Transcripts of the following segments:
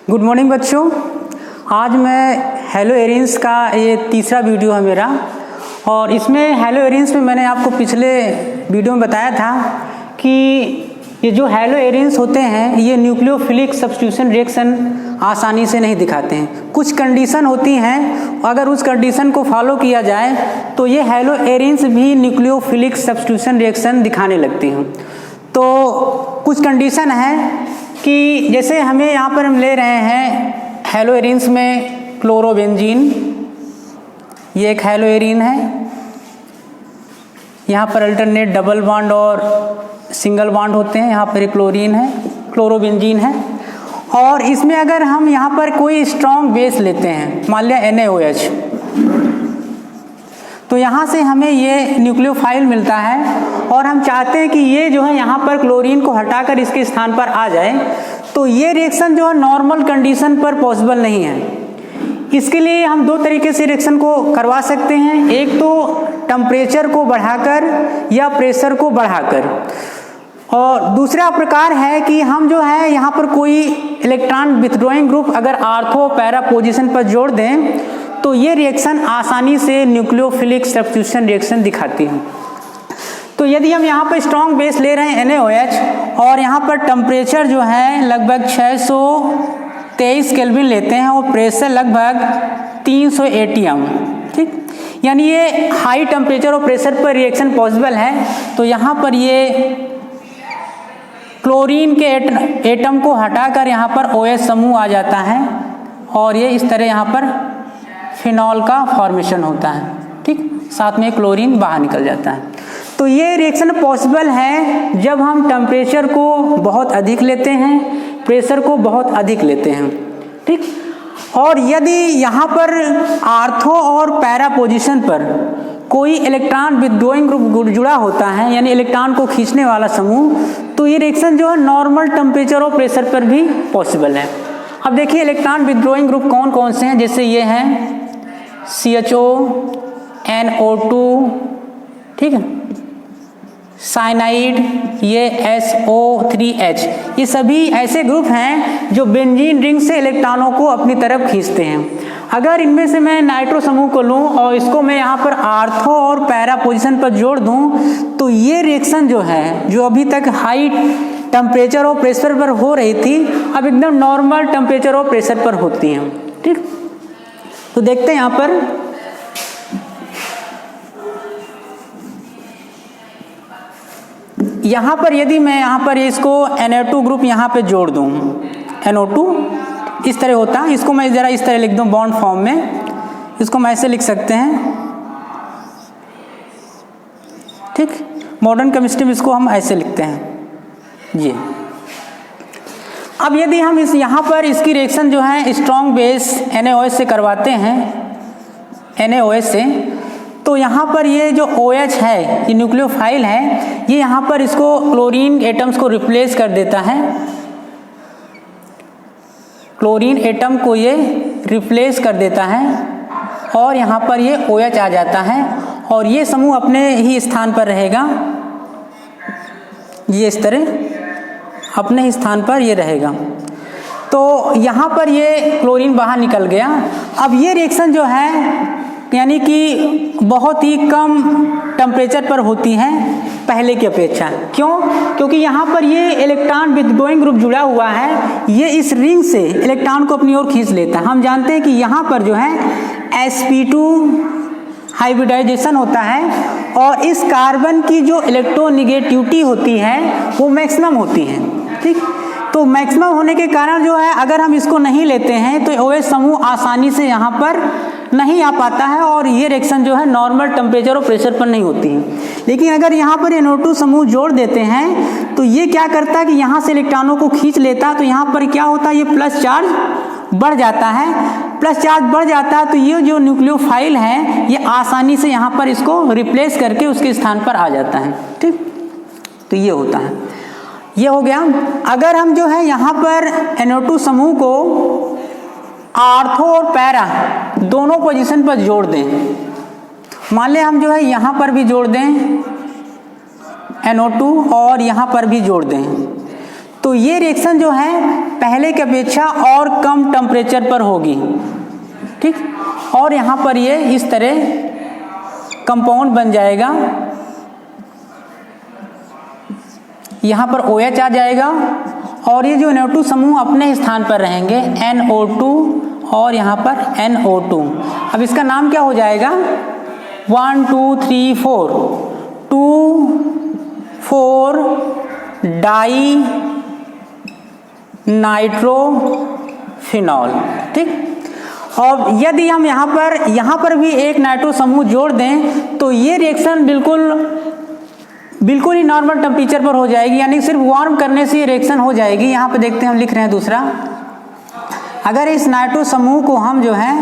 Good morning बच्चों। आज मैं हेलो एरिन्स का ये तीसरा वीडियो है मेरा, और इसमें हेलो एरिन्स में मैंने आपको पिछले वीडियो में बताया था कि ये जो हेलो एरिन्स होते हैं ये न्यूक्लियोफिलिक सब्स्टिट्यूशन रिएक्शन आसानी से नहीं दिखाते हैं। कुछ कंडीशन होती हैं, अगर उस कंडीशन को फॉलो किया जाए तो ये हेलो एरिन्स भी न्यूक्लियोफिलिक सब्स्टिट्यूशन रिएक्शन दिखाने लगती हैं। तो कुछ कंडीशन है कि जैसे हमें यहाँ पर हम ले रहे हैं हेलो एरिन्स में क्लोरोबेंजीन, ये एक हेलो एरिन है। यहाँ पर अल्टरनेट डबल बॉन्ड और सिंगल बॉन्ड होते हैं। यहाँ पर क्लोरीन है, क्लोरोबेंजीन है। और इसमें अगर हम यहाँ पर कोई स्ट्रॉन्ग बेस लेते हैं, मान लिया NaOH, तो यहाँ से हमें ये न्यूक्लियोफाइल मिलता है और हम चाहते हैं कि ये जो है यहाँ पर क्लोरीन को हटाकर इसके स्थान पर आ जाए। तो ये रिएक्शन जो है नॉर्मल कंडीशन पर पॉसिबल नहीं है। इसके लिए हम दो तरीके से रिएक्शन को करवा सकते हैं, एक तो टेम्परेचर को बढ़ाकर या प्रेशर को बढ़ाकर, और दूसरा प्रकार है कि हम जो है यहाँ पर कोई इलेक्ट्रॉन विथड्रॉइंग ग्रुप अगर आर्थो पैरा पोजीशन पर जोड़ दें तो ये रिएक्शन आसानी से न्यूक्लियोफिलिक सब्स्टिट्यूशन रिएक्शन दिखाती है। तो यदि हम यहाँ पर स्ट्रॉन्ग बेस ले रहे हैं NaOH और यहाँ पर टेम्परेचर जो है लगभग 623 केल्विन लेते हैं और प्रेशर लगभग 300 ATM, ठीक, यानी ये हाई टेम्परेचर और प्रेशर पर रिएक्शन पॉसिबल है। तो यहाँ पर ये क्लोरीन के एटम को हटाकर यहाँ पर OH समूह आ जाता है और ये इस तरह यहाँ पर फिनॉल का फॉर्मेशन होता है, ठीक, साथ में क्लोरीन बाहर निकल जाता है। तो ये रिएक्शन पॉसिबल है जब हम टेम्परेचर को बहुत अधिक लेते हैं, प्रेशर को बहुत अधिक लेते हैं, ठीक। और यदि यहाँ पर आर्थो और पैरा पोजीशन पर कोई इलेक्ट्रॉन विथड्रॉइंग ग्रुप जुड़ा होता है, यानी इलेक्ट्रॉन को खींचने वाला समूह, तो ये रिएक्शन जो है नॉर्मल टेम्परेचर और प्रेशर पर भी पॉसिबल है। अब देखिए इलेक्ट्रॉन विथड्रॉइंग ग्रुप कौन कौन से हैं, जैसे ये हैं CHO, NO2, ठीक है, साइनाइड, ये SO3H, ये सभी ऐसे ग्रुप हैं जो बेंजीन रिंग से इलेक्ट्रॉनों को अपनी तरफ खींचते हैं। अगर इनमें से मैं नाइट्रो समूह को लूं और इसको मैं यहाँ पर आर्थो और पैरा पोजीशन पर जोड़ दूं तो ये रिएक्शन जो है, जो अभी तक हाई टेम्परेचर और प्रेशर पर हो रही थी, अब एकदम नॉर्मल टेम्परेचर और प्रेशर पर होती हैं, ठीक। तो देखते हैं यहाँ पर यदि मैं यहाँ पर इसको Na2 ग्रुप यहाँ पे जोड़ दूँ, NO2 इस तरह होता है। इसको मैं ज़रा इस तरह लिख दूँ बॉन्ड फॉर्म में, इसको मैं ऐसे लिख सकते हैं, ठीक। मॉडर्न केमिस्ट्री में इसको हम ऐसे लिखते हैं ये। अब यदि हम यहाँ पर इसकी रिएक्शन जो है स्ट्रॉन्ग बेस NaOH से करवाते हैं, NaOH से, तो यहाँ पर ये जो OH है, ये न्यूक्लियोफाइल है, ये यहाँ पर इसको क्लोरीन एटम्स को रिप्लेस कर देता है। क्लोरीन एटम को ये रिप्लेस कर देता है और यहाँ पर ये OH आ जाता है और ये समूह अपने ही स्थान पर रहेगा, ये इस तरह अपने ही स्थान पर ये रहेगा। तो यहाँ पर ये क्लोरीन बाहर निकल गया। अब ये रिएक्शन जो है यानी कि बहुत ही कम टेम्परेचर पर होती है पहले की अपेक्षा। क्यों? क्योंकि यहाँ पर ये इलेक्ट्रॉन विथड्रॉइंग ग्रुप जुड़ा हुआ है, ये इस रिंग से इलेक्ट्रॉन को अपनी ओर खींच लेता है। हम जानते हैं कि यहाँ पर जो है sp2 हाइब्रिडाइजेशन होता है और इस कार्बन की जो इलेक्ट्रोनिगेटिविटी होती है वो मैक्सिमम होती है, ठीक। तो मैक्सिमम होने के कारण जो है अगर हम इसको नहीं लेते हैं तो OH समूह आसानी से यहाँ पर नहीं आ पाता है और ये रिएक्शन जो है नॉर्मल टेम्परेचर और प्रेशर पर नहीं होती है। लेकिन अगर यहाँ पर NO2 समूह जोड़ देते हैं तो ये क्या करता है कि यहाँ से इलेक्ट्रॉनों को खींच लेता है। तो यहाँ पर क्या होता है, ये प्लस चार्ज बढ़ जाता है। प्लस चार्ज बढ़ जाता है तो ये जो न्यूक्लियोफाइल है ये आसानी से यहाँ पर इसको रिप्लेस करके उसके स्थान पर आ जाता है, ठीक। तो ये होता है, ये हो गया। अगर हम जो है यहाँ पर NO2 समूह को आर्थो और पैरा दोनों पोजीशन पर जोड़ दें, मान लें हम जो है यहाँ पर भी जोड़ दें NO2 और यहाँ पर भी जोड़ दें, तो ये रिएक्शन जो है पहले की अपेक्षा और कम टेम्परेचर पर होगी, ठीक। और यहाँ पर ये इस तरह कंपाउंड बन जाएगा, यहाँ पर OH आ जाएगा और ये जो NO2 समूह अपने स्थान पर रहेंगे NO2 और यहाँ पर NO2। अब इसका नाम क्या हो जाएगा 1 2 3 4 2,4 डाई नाइट्रोफिनॉल, ठीक। और यदि हम यहाँ पर भी एक नाइट्रो समूह जोड़ दें तो ये रिएक्शन बिल्कुल ही नॉर्मल टेम्परेचर पर हो जाएगी, यानी सिर्फ वार्म करने से ये रिएक्शन हो जाएगी। यहाँ पे देखते हैं, हम लिख रहे हैं दूसरा, अगर इस नाइट्रो समूह को हम जो है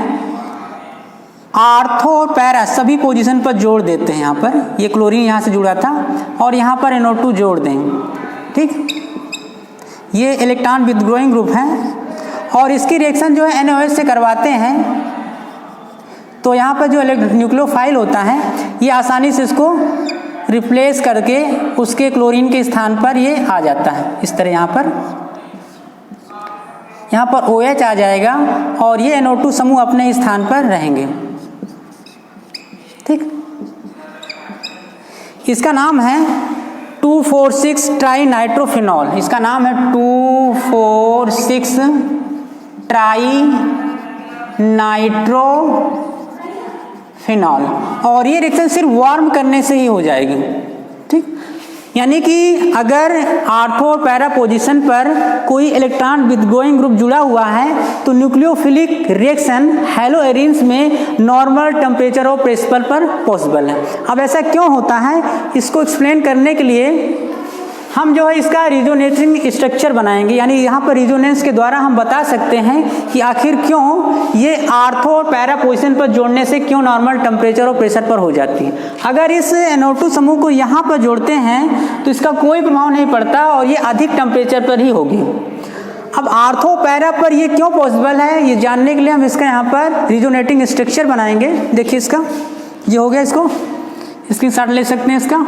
आर्थो और पैरा सभी पोजीशन पर जोड़ देते हैं, यहाँ पर ये क्लोरीन यहाँ से जुड़ा था और यहाँ पर NO2 जोड़ दें, ठीक। ये इलेक्ट्रॉन विथड्रॉइंग ग्रुप है और इसकी रिएक्शन जो है NaOH से करवाते हैं तो यहाँ पर जो न्यूक्लियोफाइल होता है ये आसानी से इसको रिप्लेस करके उसके क्लोरीन के स्थान पर ये आ जाता है। इस तरह यहाँ पर OH आ जाएगा और ये NO2 समूह अपने स्थान पर रहेंगे, ठीक। इसका नाम है 2,4,6 ट्राई नाइट्रोफिनॉल। इसका नाम है 2,4,6 ट्राई नाइट्रोफिनॉल और ये रिएक्शन सिर्फ वार्म करने से ही हो जाएगी, ठीक। यानी कि अगर आर्थो और पैरा पोजीशन पर कोई इलेक्ट्रॉन विथड्रॉइंग ग्रुप जुड़ा हुआ है तो न्यूक्लियोफिलिक रिएक्शन हैलोएरिन्स में नॉर्मल टेम्परेचर और प्रेशर पर पॉसिबल है। अब ऐसा क्यों होता है, इसको एक्सप्लेन करने के लिए हम जो है इसका रिजोनेटिंग स्ट्रक्चर बनाएंगे, यानी यहाँ पर रिजोनेंस के द्वारा हम बता सकते हैं कि आखिर क्यों ये आर्थो और पैरा पोजीशन पर जोड़ने से क्यों नॉर्मल टेम्परेचर और प्रेशर पर हो जाती है। अगर इस NO2 समूह को यहाँ पर जोड़ते हैं तो इसका कोई प्रभाव नहीं पड़ता और ये अधिक टेम्परेचर पर ही होगी। अब आर्थो पैरा पर ये क्यों पॉसिबल है, ये जानने के लिए हम इसका यहाँ पर रिजोनेटिंग स्ट्रक्चर बनाएंगे। देखिए इसका ये हो गया, इसको स्क्रीनशॉट ले सकते हैं इसका।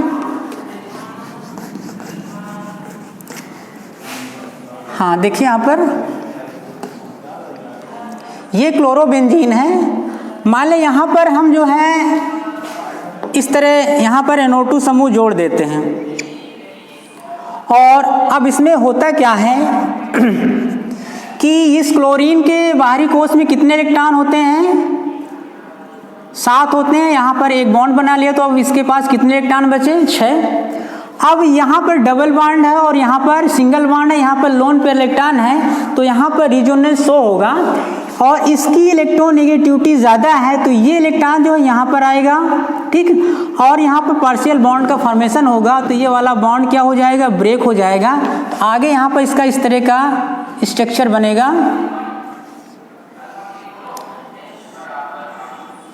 हाँ देखिए यहाँ पर ये क्लोरोबेंजीन है। मान लें यहाँ पर हम जो है इस तरह यहाँ पर NO2 समूह जोड़ देते हैं और अब इसमें होता क्या है कि इस क्लोरीन के बाहरी कोश में कितने इलेक्ट्रॉन होते हैं, 7 होते हैं। यहाँ पर एक बॉन्ड बना लिया तो अब इसके पास कितने इलेक्ट्रॉन बचे, 6। अब यहाँ पर डबल बॉन्ड है और यहाँ पर सिंगल बॉन्ड है, यहाँ पर लोन पेयर इलेक्ट्रॉन है तो यहाँ पर रिजोनेंस शो होगा और इसकी इलेक्ट्रोनेगेटिविटी ज़्यादा है तो ये इलेक्ट्रॉन जो है यहाँ पर आएगा, ठीक। और यहाँ पर पार्शियल बॉन्ड का फॉर्मेशन होगा तो ये वाला बॉन्ड क्या हो जाएगा, ब्रेक हो जाएगा। तो आगे यहाँ पर इसका इस तरह का स्ट्रक्चर बनेगा,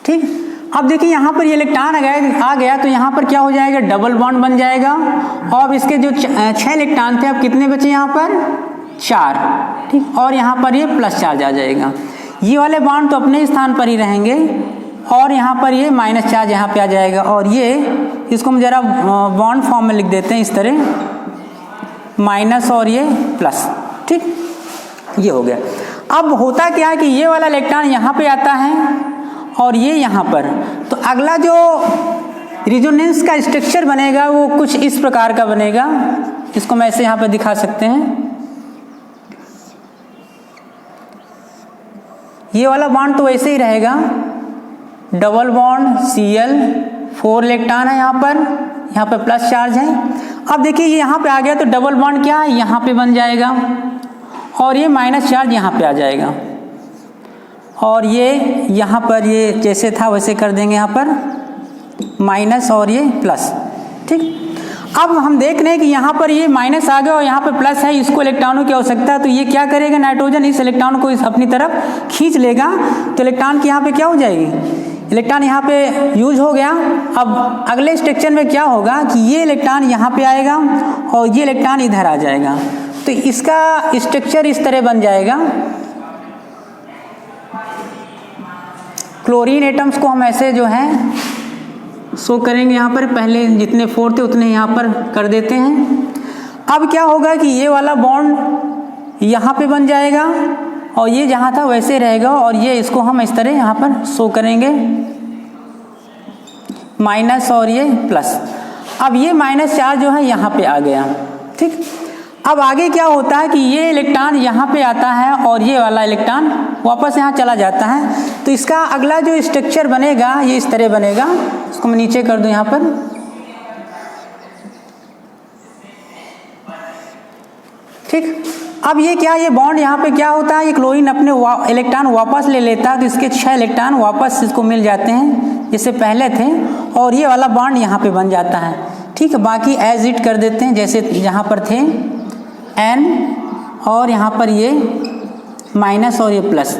ठीक। अब देखिए यहाँ पर ये इलेक्ट्रॉन आ गया तो यहाँ पर क्या हो जाएगा, डबल बॉन्ड बन जाएगा और इसके जो 6 इलेक्ट्रॉन थे अब कितने बचे यहाँ पर, 4, ठीक। और यहाँ पर ये प्लस चार्ज आ जाएगा। ये वाले बॉन्ड तो अपने स्थान पर ही रहेंगे और यहाँ पर ये माइनस चार्ज यहाँ पे आ जाएगा और ये इसको हम जरा बॉन्ड फॉर्म में लिख देते हैं इस तरह, माइनस और ये प्लस, ठीक। ये हो गया। अब होता क्या है कि ये वाला इलेक्ट्रॉन यहाँ पे आता है और ये यहाँ पर, तो अगला जो रिजोनेंस का स्ट्रक्चर बनेगा वो कुछ इस प्रकार का बनेगा। इसको मैं ऐसे यहाँ पर दिखा सकते हैं। ये वाला बॉन्ड तो वैसे ही रहेगा, डबल बॉन्ड Cl, 4 इलेक्ट्रॉन है यहाँ पर प्लस चार्ज है। अब देखिए ये यहाँ पे आ गया तो डबल बॉन्ड क्या है, यहाँ पे बन जाएगा और ये माइनस चार्ज यहाँ पे आ जाएगा और ये यहाँ पर ये जैसे था वैसे कर देंगे, यहाँ पर माइनस और ये प्लस, ठीक। अब हम देख रहे हैं कि यहाँ पर ये माइनस आ गया और यहाँ पर प्लस है, इसको इलेक्ट्रॉनों की आवश्यकता है तो ये क्या करेगा, नाइट्रोजन इस इलेक्ट्रॉन को अपनी तरफ खींच लेगा तो इलेक्ट्रॉन की यहाँ पे क्या हो जाएगी, इलेक्ट्रॉन यहाँ पे यूज हो गया। अब अगले स्ट्रक्चर में क्या होगा कि ये इलेक्ट्रॉन यहाँ पे आएगा और ये इलेक्ट्रॉन इधर आ जाएगा तो इसका स्ट्रक्चर इस तरह बन जाएगा। क्लोरीन एटम्स को हम ऐसे जो है शो करेंगे, यहाँ पर पहले जितने 4 थे उतने यहाँ पर कर देते हैं। अब क्या होगा कि ये वाला बॉन्ड यहाँ पे बन जाएगा और ये जहाँ था वैसे रहेगा, और ये इसको हम इस तरह यहाँ पर शो करेंगे माइनस और ये प्लस। अब ये माइनस चार्ज जो है यहाँ पे आ गया, ठीक। अब आगे क्या होता है कि ये इलेक्ट्रॉन यहाँ पे आता है और ये वाला इलेक्ट्रॉन वापस यहाँ चला जाता है। तो इसका अगला जो स्ट्रक्चर बनेगा ये इस तरह बनेगा। इसको मैं नीचे कर दूं यहाँ पर, ठीक। अब ये क्या, ये बॉन्ड यहाँ पे क्या होता है, ये क्लोरीन अपने इलेक्ट्रॉन वापस ले लेता है, तो इसके 6 इलेक्ट्रॉन वापस इसको मिल जाते हैं जैसे पहले थे, और ये वाला बॉन्ड यहाँ पे बन जाता है, ठीक है। बाकी एज इट कर देते हैं जैसे यहाँ पर थे N और यहाँ पर ये माइनस और ये प्लस।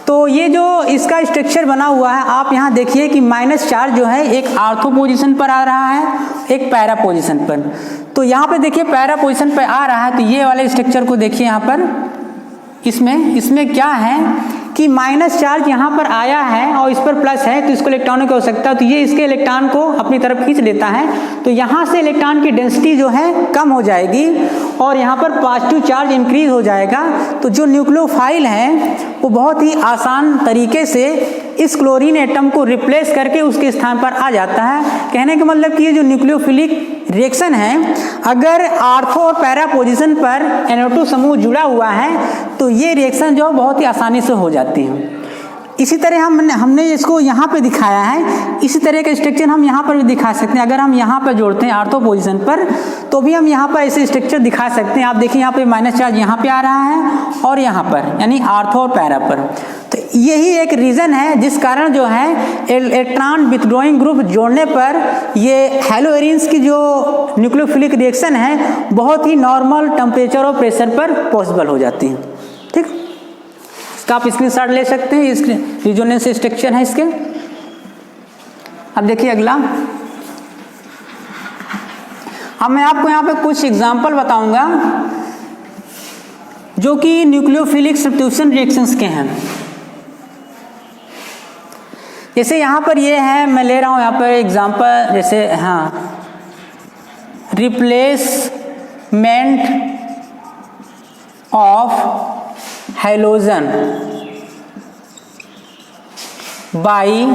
तो ये जो इसका स्ट्रक्चर बना हुआ है, आप यहाँ देखिए कि माइनस चार्ज जो है एक आर्थो पोजीशन पर आ रहा है, एक पैरा पोजीशन पर। तो यहाँ पे देखिए पैरा पोजीशन पर आ रहा है, तो ये वाले स्ट्रक्चर को देखिए यहाँ पर, इसमें क्या है कि माइनस चार्ज यहाँ पर आया है और इस पर प्लस है, तो इसको इलेक्ट्रॉनों की आवश्यकता है, तो ये इसके इलेक्ट्रॉन को अपनी तरफ खींच लेता है। तो यहाँ से इलेक्ट्रॉन की डेंसिटी जो है कम हो जाएगी और यहाँ पर पॉजिटिव चार्ज इंक्रीज हो जाएगा। तो जो न्यूक्लियोफाइल है वो बहुत ही आसान तरीके से इस क्लोरीन एटम को रिप्लेस करके उसके स्थान पर आ जाता है। कहने का मतलब कि ये जो न्यूक्लियोफिलिक रिएक्शन है, अगर आर्थो और पैरा पोजीशन पर NO2 समूह जुड़ा हुआ है तो ये रिएक्शन जो बहुत ही आसानी से हो जाती है। इसी तरह हमने इसको यहाँ पे दिखाया है, इसी तरह का स्ट्रक्चर हम यहाँ पर भी दिखा सकते हैं। अगर हम यहाँ पर जोड़ते हैं आर्थो पोजीशन पर तो भी हम यहाँ पर ऐसे स्ट्रक्चर दिखा सकते हैं। आप देखिए यहाँ पे माइनस चार्ज यहाँ पे आ रहा है और यहाँ पर यानी आर्थो और पैरा पर। तो यही एक रीज़न है जिस कारण जो है इलेक्ट्रॉन विथड्रॉइंग ग्रुप जोड़ने पर ये हैलो एरिन्स की जो न्यूक्लियोफिलिक रिएक्शन है बहुत ही नॉर्मल टेम्परेचर और प्रेशर पर पॉसिबल हो जाती है, ठीक। इसका आप स्क्रीनशॉट ले सकते हैं, इसके रिजोनेंस स्ट्रक्चर है इसके। अब देखिए अगला, अब मैं आपको यहाँ पे कुछ एग्जाम्पल बताऊंगा जो कि न्यूक्लियोफिलिक सब्स्टिट्यूशन रिएक्शंस के हैं। जैसे यहाँ पर ये है, मैं ले रहा हूँ यहाँ पर एग्जाम्पल, जैसे हाँ, replacement of halogen by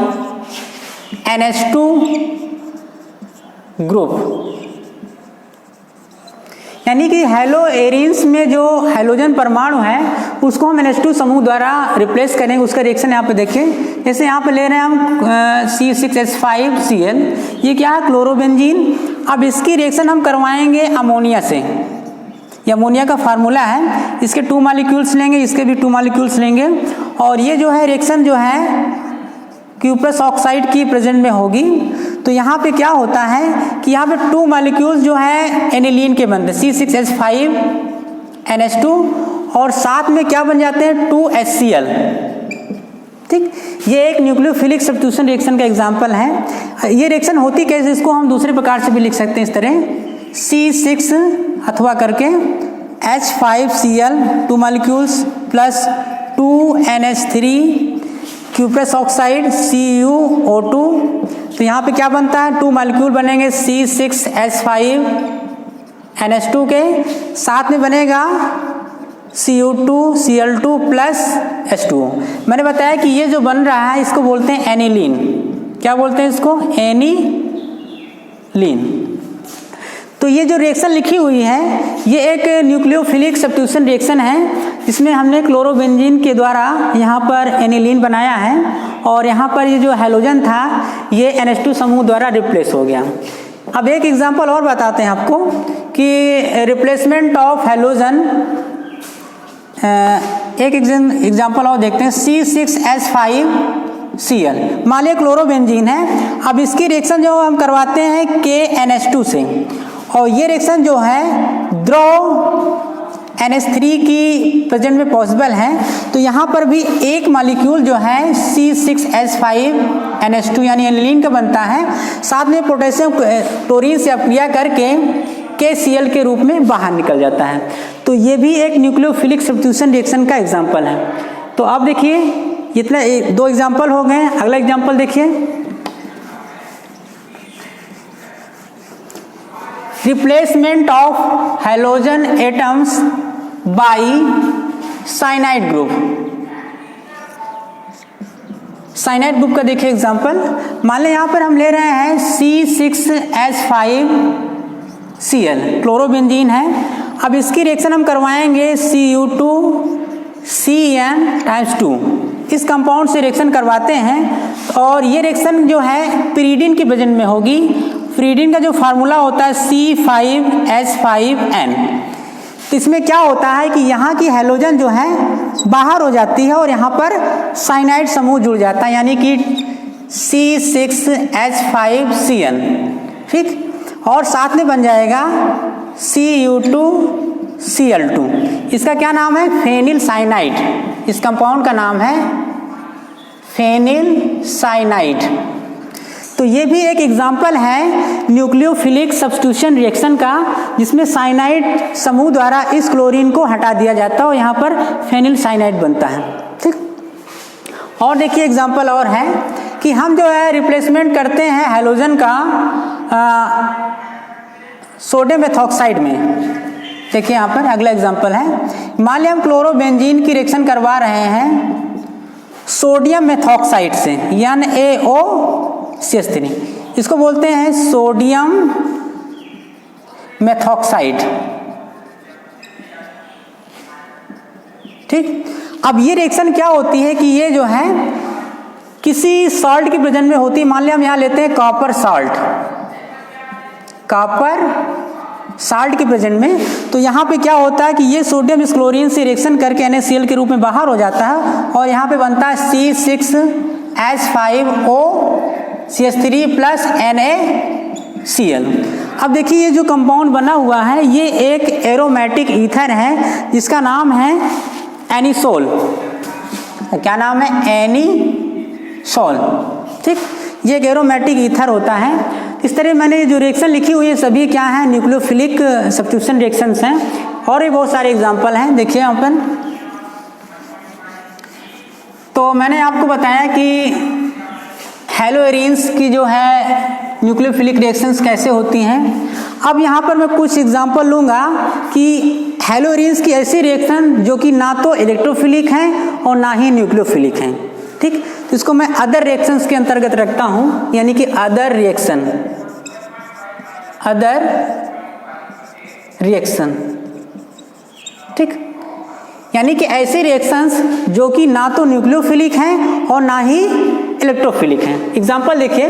NH2 group, यानी कि हैलो एरिन्स में जो हैलोजन परमाणु है उसको हम NH2 समूह द्वारा रिप्लेस करेंगे। उसका रिएक्शन यहाँ पे देखिए, जैसे यहाँ पे ले रहे हैं हम C6H5Cl, ये क्या है, क्लोरोबेंजीन। अब इसकी रिएक्शन हम करवाएंगे अमोनिया से, ये अमोनिया का फार्मूला है। इसके 2 मॉलिक्यूल्स लेंगे, इसके भी 2 मॉलिक्यूल्स लेंगे, और ये जो है रिएक्शन जो है क्यूप्रस ऑक्साइड की प्रेजेंट में होगी। तो यहाँ पे क्या होता है कि यहाँ पे 2 मॉलिक्यूल्स जो है एनिलीन के बनते हैं, C6H5NH2, और साथ में क्या बन जाते हैं, 2HCl, ठीक। ये एक न्यूक्लियोफिलिक सब्स्टिट्यूशन रिएक्शन का एग्जांपल है। ये रिएक्शन होती कैसे, इसको हम दूसरे प्रकार से भी लिख सकते हैं इस तरह, C6 अथवा करके H5Cl 2 molecules plus 2NH3 cuprous oxide CuO2। तो यहाँ पे क्या बनता है, 2 मॉलिक्यूल बनेंगे C6H5NH2 के, साथ में बनेगा Cu2Cl2 प्लस H2O। मैंने बताया कि ये जो बन रहा है इसको बोलते हैं एनिलीन। क्या बोलते हैं इसको, एनिलीन। तो ये जो रिएक्शन लिखी हुई है ये एक न्यूक्लियोफिलिक सब्स्टिट्यूशन रिएक्शन है, जिसमें हमने क्लोरोबेंजीन के द्वारा यहाँ पर एनिलीन बनाया है, और यहाँ पर ये जो हैलोजन था ये NH2 समूह द्वारा रिप्लेस हो गया। अब एक एग्जांपल और बताते हैं आपको कि रिप्लेसमेंट ऑफ हैलोजन, एक एग्जांपल और देखते हैं, C6H5Cl, मान लिया क्लोरोबेंजीन है। अब इसकी रिएक्शन जो हम करवाते हैं KNH2 से, और ये रिएक्शन जो है द्रव NH3 की प्रेजेंट में पॉसिबल है। तो यहाँ पर भी एक मॉलिक्यूल जो है C6H5NH2 यानी एनिलीन का बनता है, साथ में पोटेशियम क्लोरीन से अपक्रिया करके KCl के रूप में बाहर निकल जाता है। तो ये भी एक न्यूक्लियोफिलिक सब्स्टिट्यूशन रिएक्शन का एग्जाम्पल है। तो अब देखिए इतना 2 एग्जाम्पल हो गए। अगला एग्जाम्पल देखिए, replacement of halogen atoms bye cyanide group. Cyanide group का देखिए एग्जांपल, मान लें यहाँ पर हम ले रहे हैं C6H5Cl, क्लोरोबेंजीन है। अब इसकी रिएक्शन हम करवाएंगे Cu2Cn2, इस कंपाउंड से रिएक्शन करवाते हैं और ये रिएक्शन जो है पिरीडिन की प्रेजेंस में होगी। पिरीडिन का जो फार्मूला होता है C5H5N। तो इसमें क्या होता है कि यहाँ की हैलोजन जो है बाहर हो जाती है और यहाँ पर साइनाइड समूह जुड़ जाता है, यानी कि C6H5Cl, ठीक, और साथ में बन जाएगा Cu2Cl2। इसका क्या नाम है? Phenyl cyanide. इस कंपाउंड का नाम है फेनिल साइनाइड। तो ये भी एक एग्जाम्पल है न्यूक्लियोफिलिक सब्स्टिट्यूशन रिएक्शन का, जिसमें साइनाइड समूह द्वारा इस क्लोरीन को हटा दिया जाता है और यहाँ पर फेनिल साइनाइड बनता है, ठीक। और देखिए एग्जाम्पल और है कि हम जो है रिप्लेसमेंट करते हैं हैलोजन का सोडियम मेथॉक्साइड में। देखिए यहाँ पर अगला एग्जाम्पल है, मान लिया हम क्लोरोबेंजीन की रिएक्शन करवा रहे हैं सोडियम मेथॉक्साइड से, NaOCH3, इसको बोलते हैं सोडियम मेथॉक्साइड, ठीक। अब ये रिएक्शन क्या होती है कि ये जो है किसी सॉल्ट की प्रेजेंस में होती है। मान लिया हम यहाँ लेते हैं कॉपर साल्ट, कॉपर साल्ट की प्रेजेंस में, तो यहाँ पे क्या होता है कि ये सोडियम इस क्लोरीन से रिएक्शन करके NaCl के रूप में बाहर हो जाता है और यहाँ पे बनता है C6H5OCH3 प्लस NaCl। अब देखिए ये जो कंपाउंड बना हुआ है ये एक एरोमेटिक ईथर है जिसका नाम है एनिसोल। क्या नाम है? एनिसोल, ठीक। ये एक एरोमेटिक ईथर होता है। इस तरह मैंने जो रिएक्शन लिखी हुई है सभी क्या है? न्यूक्लियोफिलिक सब्स्टिट्यूशन रिएक्शंस हैं और भी बहुत सारे एग्जांपल हैं। देखिए यहाँ पर तो मैंने आपको बताया कि हैलोएरिन्स की जो है न्यूक्लियोफिलिक रिएक्शंस कैसे होती हैं। अब यहाँ पर मैं कुछ एग्जांपल लूँगा कि हैलोएरिन्स की ऐसी रिएक्शन जो कि ना तो इलेक्ट्रोफिलिक हैं और ना ही न्यूक्लियोफिलिक हैं, ठीक। तो इसको मैं अदर रिएक्शंस के अंतर्गत रखता हूं, यानी कि अदर रिएक्शन, ठीक। यानी कि ऐसे रिएक्शंस जो कि ना तो न्यूक्लियोफिलिक हैं और ना ही इलेक्ट्रोफिलिक हैं। एग्जांपल देखिए,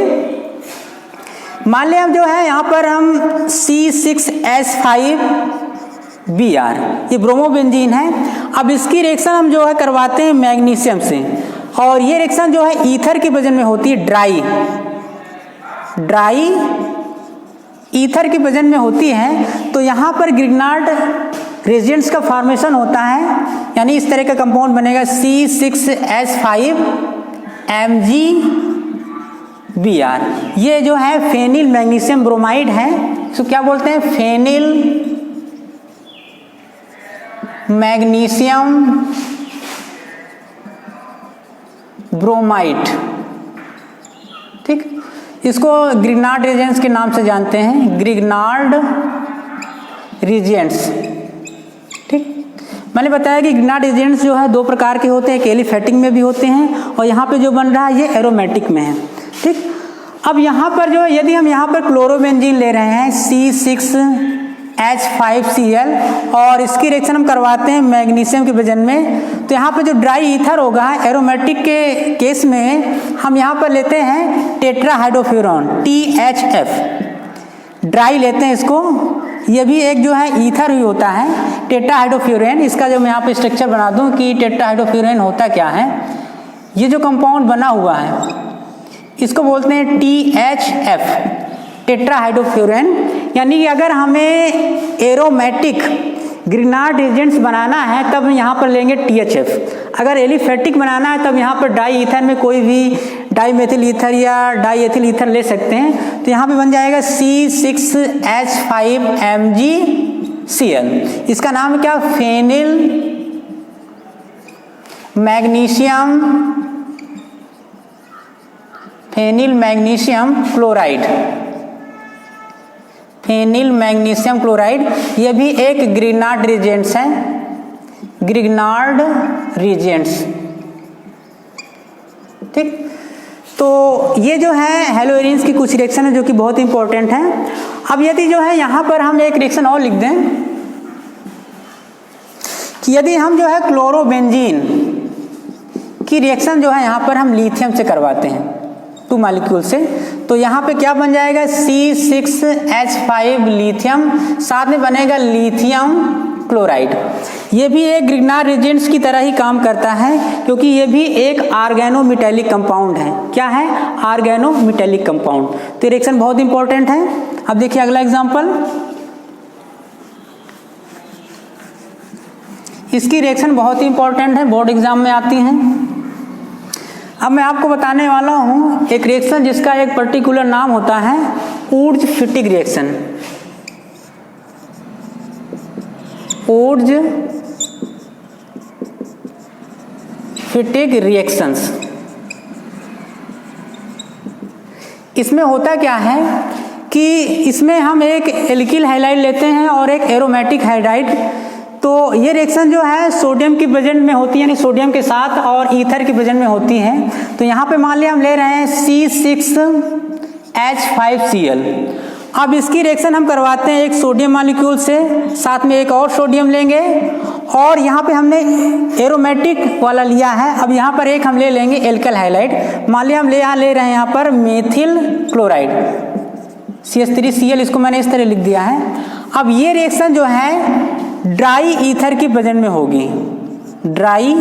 मान लिया जो है यहाँ पर हम C6H5Br, ये ब्रोमोबेंजीन है। अब इसकी रिएक्शन हम जो है करवाते हैं मैग्नीशियम से और ये रिएक्शन जो है ईथर की प्रेजेंस में होती है, ड्राई ईथर की प्रेजेंस में होती है। तो यहाँ पर ग्रिग्नार्ड रेजिएंट्स का फॉर्मेशन होता है, यानी इस तरह का कंपाउंड बनेगा C6H5MgBr। ये जो है फेनिल मैग्नीशियम ब्रोमाइड है, इसको क्या बोलते हैं? फेनिल मैग्नीशियम ब्रोमाइड, ठीक। इसको ग्रिग्नार्ड रिएजेंट्स के नाम से जानते हैं, ग्रिग्नार्ड रिएजेंट्स, ठीक। मैंने बताया कि ग्रिग्नार्ड रिएजेंट्स जो है दो प्रकार के होते हैं, एक एलिफेटिक में भी होते हैं और यहाँ पे जो बन रहा है ये एरोमेटिक में है, ठीक। अब यहाँ पर जो है यदि हम यहाँ पर क्लोरोबेंजीन ले रहे हैं C6H5Cl और इसकी रिएक्शन हम करवाते हैं मैग्नीशियम के प्रेजेंस में, तो यहाँ पे जो ड्राई ईथर होगा एरोमेटिक के केस में हम यहाँ पर लेते हैं टेट्राहाइड्रोफ्यूरॉन THF, ड्राई लेते हैं इसको। ये भी एक जो है ईथर ही होता है टेट्राहाइड्रोफ्यूरेन। इसका जो मैं यहाँ पे स्ट्रक्चर बना दूँ कि टेट्राहाइड्रोफ्यूरेन होता क्या है। ये जो कंपाउंड बना हुआ है इसको बोलते हैं THF, टेट्राहाइड्रोफ्यूरेन। यानी कि अगर हमें एरोमेटिक ग्रिग्नार्ड एजेंट्स बनाना है तब यहाँ पर लेंगे THF, अगर एलिफेटिक बनाना है तब यहाँ पर डाई ईथर में कोई भी डाईमेथिल ईथर या डाई एथिल ईथर ले सकते हैं। तो यहाँ पे बन जाएगा C6H5MgCl। इसका नाम क्या? Phenyl magnesium chloride, phenyl magnesium chloride, ये भी एक ग्रिग्नार्ड रिएजेंट्स है, ग्रिग्नार्ड रिएजेंट्स। ठीक, तो ये जो है हेलोइरिन्स की कुछ रिएक्शन है जो कि बहुत इंपॉर्टेंट है। अब यदि जो है यहाँ पर हम एक रिएक्शन और लिख दें कि यदि हम जो है क्लोरोबेंजीन की रिएक्शन जो है यहाँ पर हम लिथियम से करवाते हैं 2 मॉलिक्यूल से, तो यहाँ पे क्या बन जाएगा C6H5 लिथियम, साथ में बनेगा लिथियम क्लोराइड। ये भी एक ग्रिग्नार्ड रिएजेंट्स की तरह ही काम करता है क्योंकि ये भी एक ऑर्गेनोमेटेलिक कंपाउंड है। क्या है? Organometallic compound. तो रिएक्शन बहुत इंपॉर्टेंट है। अब देखिए अगला एग्जांपल, इसकी रिएक्शन बहुत ही इंपॉर्टेंट है, बोर्ड एग्जाम में आती हैं। अब मैं आपको बताने वाला हूँ एक रिएक्शन जिसका एक पर्टिकुलर नाम होता है उर्ज-फिटिक रिएक्शन। उर्ज-फिटिक रिएक्शंस। इसमें होता क्या है कि इसमें हम एक एल्किल हैलाइड लेते हैं और एक एरोमेटिक हाइड्राइड। तो ये रिएक्शन जो है सोडियम की प्रेजेंट में होती है, यानी सोडियम के साथ, और ईथर की प्रेजेंट में होती है। तो यहाँ पे मान लिया हम ले रहे हैं C6H5Cl। अब इसकी रिएक्शन हम करवाते हैं एक सोडियम मॉलिक्यूल से, साथ में एक और सोडियम लेंगे, और यहाँ पे हमने एरोमेटिक वाला लिया है। अब यहाँ पर एक हम ले लेंगे एल्किल हाइलाइड। मान लिया हम ले रहे हैं यहाँ पर मेथिल क्लोराइड CH3Cl, इसको मैंने इस तरह लिख दिया है। अब ये रिएक्शन जो है ड्राई ईथर की प्रेजेंट में होगी, ड्राई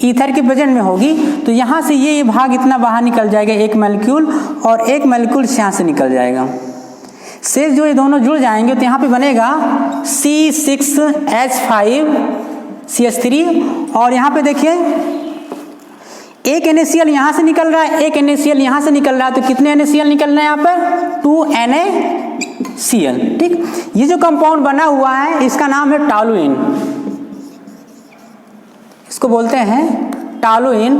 ईथर की प्रेजेंट में होगी। तो यहाँ से ये भाग इतना बाहर निकल जाएगा, एक मॉलिक्यूल, और एक मॉलिक्यूल यहाँ से निकल जाएगा। शेष जो ये दोनों जुड़ जाएंगे तो यहाँ पे बनेगा C6H5CH3, और यहाँ पे देखिए एक NaCl यहाँ से निकल रहा है, एक NaCl यहाँ से निकल रहा है। तो कितने NaCl निकल रहे हैं यहाँ पर? 2 NaCl। ठीक, ये जो कंपाउंड बना हुआ है इसका नाम है टॉलुइन, इसको बोलते हैं टॉलुइन।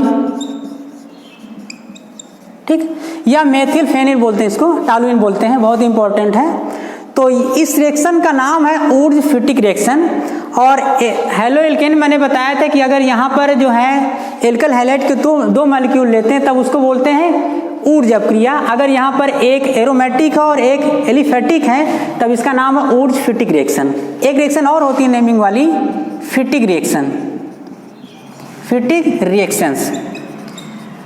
ठीक, या मेथिल फेनिल बोलते हैं, इसको टॉलुइन बोलते हैं, बहुत इंपॉर्टेंट है। तो इस रिएक्शन का नाम है उर्ज-फिटिक रिएक्शन। और हेलो एल्केन मैंने बताया था कि अगर यहाँ पर जो है एल्किल हैलाइड के दो मॉलिक्यूल लेते हैं तब उसको बोलते हैं ऊर्ज अपक्रिया। अगर यहाँ पर एक एरोमेटिक है और एक एलिफेटिक है तब इसका नाम है उर्ज-फिटिक रिएक्शन। एक रिएक्शन और होती है नेमिंग वाली, फिटिक रिएक्शन, फिटिक रिएक्शंस।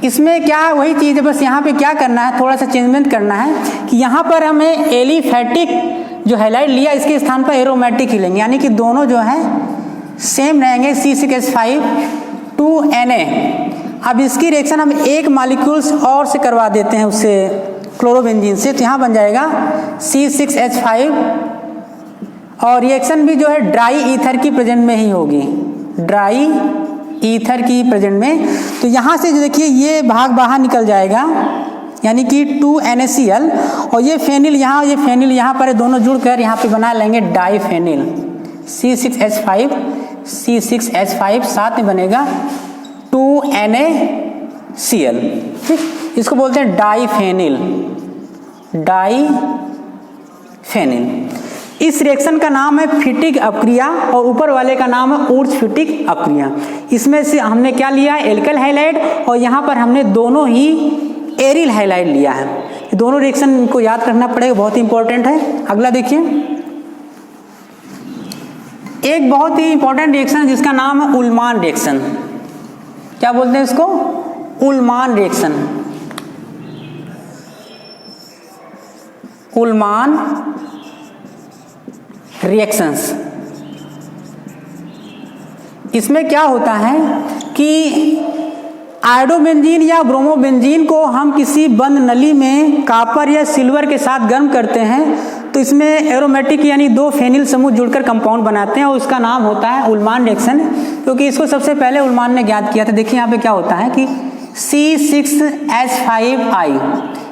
इसमें क्या है, वही चीज़ है, बस यहाँ पे क्या करना है, थोड़ा सा चेंजमेंट करना है कि यहाँ पर हमें एलिफेटिक जो हैलाइड लिया इसके स्थान पर एरोमेटिक ही लेंगे, यानी कि दोनों जो है सेम रहेंगे, C6H5 2 Na। अब इसकी रिएक्शन हम एक मॉलिक्यूल्स और से करवा देते हैं उससे, क्लोरोबेंजीन से। तो यहाँ बन जाएगा C6H5, और रिएक्शन भी जो है ड्राई ईथर की प्रेजेंट में ही होगी, ड्राई ईथर की प्रेजेंट में। तो यहाँ से जो देखिए ये भाग बाहर निकल जाएगा, यानी कि 2 NaCl, और ये फेनिल यहाँ, ये फेनिल यहाँ पर, दोनों जुड़कर यहाँ पे बना लेंगे डाईफेनिल C6H5, साथ में बनेगा 2 NaCl। ठीक, इसको बोलते हैं डाईफेनिल, डाईफेनिल। इस रिएक्शन का नाम है फिटिक अपक्रिया, और ऊपर वाले का नाम है उर्ज-फिटिक अपक्रिया। इसमें से हमने क्या लिया है, एल्किल हैलाइड, और यहाँ पर हमने दोनों ही एरिल हैलाइड लिया है। दोनों रिएक्शन को याद रखना पड़ेगा, बहुत इंपॉर्टेंट है। अगला देखिए, एक बहुत ही इंपॉर्टेंट रिएक्शन जिसका नाम है उल्मान रिएक्शन। क्या बोलते हैं इसको? उल्मान रिएक्शन। उल्मान रिएक्शंस। इसमें क्या होता है कि आयोडोबेंजीन या ब्रोमोबेंजीन को हम किसी बंद नली में कॉपर या सिल्वर के साथ गर्म करते हैं तो इसमें एरोमेटिक यानी 2 फेनिल समूह जुड़कर कंपाउंड बनाते हैं, और उसका नाम होता है उल्मान रिएक्शन, क्योंकि इसको सबसे पहले उल्मान ने ज्ञात किया था। देखिए यहाँ पे क्या होता है कि C6H5I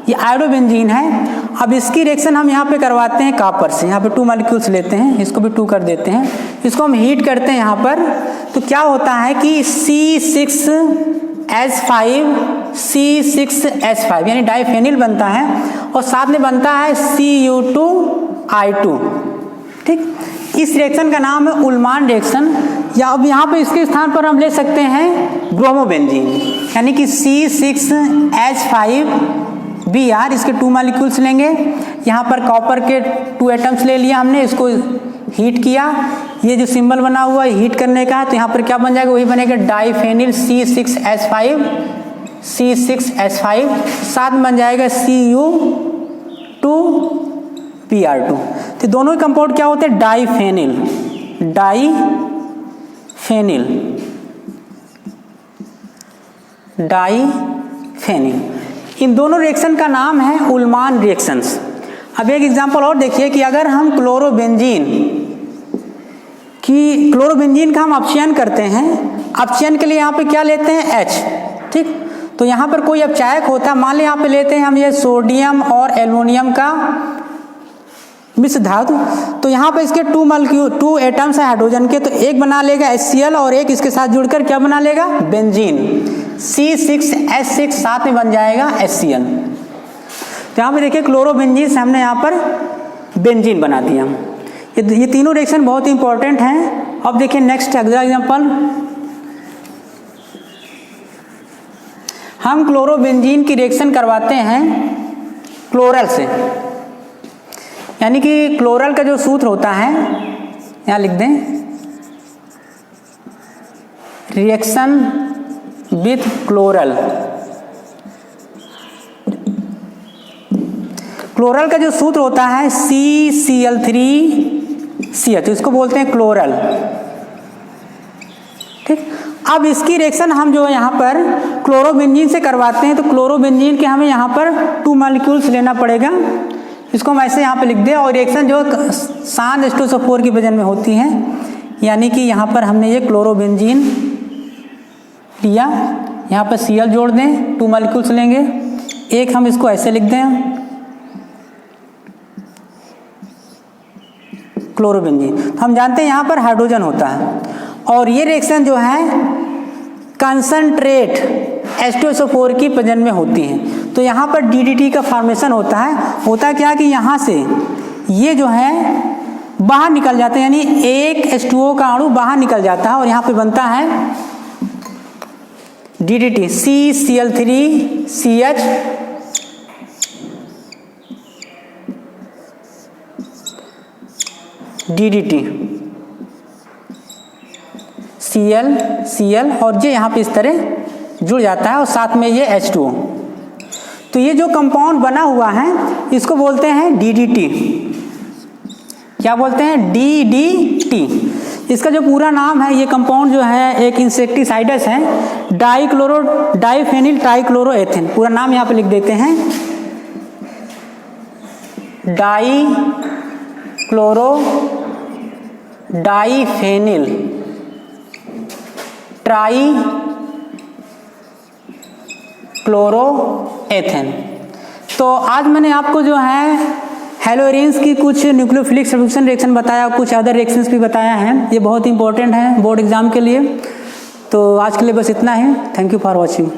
ये आयोडोबेंजीन है। अब इसकी रिएक्शन हम यहाँ पे करवाते हैं कॉपर से। यहाँ पे 2 मॉलिक्यूल्स लेते हैं, इसको भी 2 कर देते हैं, इसको हम हीट करते हैं यहाँ पर। तो क्या होता है कि C6H5 यानी डाईफेनिल बनता है, और साथ में बनता है Cu2 I2। ठीक, इस रिएक्शन का नाम है उल्मान रिएक्शन, या अब यहाँ पे इसके स्थान पर हम ले सकते हैं ब्रोमोबेंजीन, यानी कि C6H5Br, इसके 2 मॉलिक्यूल्स लेंगे। यहाँ पर कॉपर के 2 एटम्स ले लिया हमने, इसको हीट किया, ये जो सिंबल बना हुआ है हीट करने का है, तो यहाँ पर क्या बन जाएगा, वही बनेगा डाइफेनिल C6H5, साथ में बन जाएगा Cu2Br2। तो दोनों ही कंपाउंड क्या होते हैं, डाइफेनिल। इन दोनों रिएक्शन का नाम है उल्मान रिएक्शंस। अब एक एग्जांपल और देखिए कि अगर हम क्लोरोबेंजीन का हम अपचयन करते हैं, अपचयन के लिए यहाँ पे क्या लेते हैं, H। ठीक, तो यहाँ पर कोई अपचायक होता है, मान लें यहाँ पे लेते हैं हम ये सोडियम और एल्युमिनियम का मिश्र धातु, तो यहाँ पे इसके 2 एटम्स है हाइड्रोजन के, तो एक बना लेगा HCl और एक इसके साथ जुड़कर क्या बना लेगा, बेंजीन, C6H6, साथ में बन जाएगा HCl। तो यहाँ पे देखिए क्लोरोबेंजीन से हमने यहाँ पर बेंजीन बना दिया। ये तीनों रिएक्शन बहुत ही इंपॉर्टेंट हैं। अब देखिए नेक्स्ट अगला एग्जांपल, हम क्लोरोबेंजीन की रिएक्शन करवाते हैं क्लोरल से, यानी कि क्लोरल का जो सूत्र होता है, यहाँ लिख दें, रिएक्शन विथ क्लोरल। क्लोरल का जो सूत्र होता है CCl3CH, तो इसको बोलते हैं क्लोरल। ठीक, अब इसकी रिएक्शन हम जो है यहाँ पर क्लोरोबेंजीन से करवाते हैं, तो क्लोरोबेंजीन के हमें यहाँ पर 2 मॉलिक्यूल्स लेना पड़ेगा, इसको हम ऐसे यहाँ पे लिख दें, और रिएक्शन जो शांत H2SO4 की वजन में होती है, यानी कि यहाँ पर हमने ये क्लोरोबेंजीन लिया, यहाँ पर Cl जोड़ दें, 2 मॉलिक्यूल्स लेंगे, एक हम इसको ऐसे लिख दें क्लोरोबेंजीन। तो हम जानते हैं यहाँ पर हाइड्रोजन होता है, और ये रिएक्शन जो है कंसंट्रेट H2SO4 की वजन में होती है, तो यहाँ पर DDT का फॉर्मेशन होता है क्या कि यहाँ से ये जो है बाहर निकल जाते हैं, यानी एक H2O का अणु बाहर निकल जाता है, और यहाँ पे बनता है DDT, CCl3CH DDT, Cl और ये यहाँ पे इस तरह जुड़ जाता है, और साथ में ये H2O। तो ये जो कंपाउंड बना हुआ है इसको बोलते हैं DDT। क्या बोलते हैं, DDT। इसका जो पूरा नाम है, ये कंपाउंड जो है एक इंसेक्टिसाइडस है, डाइफेनिल ट्राइक्लोरोएथेन। पूरा नाम यहाँ पे लिख देते हैं, डाइफेनिल ट्राइक्लोरोएथेन। तो आज मैंने आपको जो है हैलोजेंस की कुछ न्यूक्लियोफिलिक सब्स्टिट्यूशन रिएक्शन बताया, कुछ अदर रिएक्शंस भी बताया है, ये बहुत इंपॉर्टेंट है बोर्ड एग्जाम के लिए। तो आज के लिए बस इतना ही। Thank you for watching.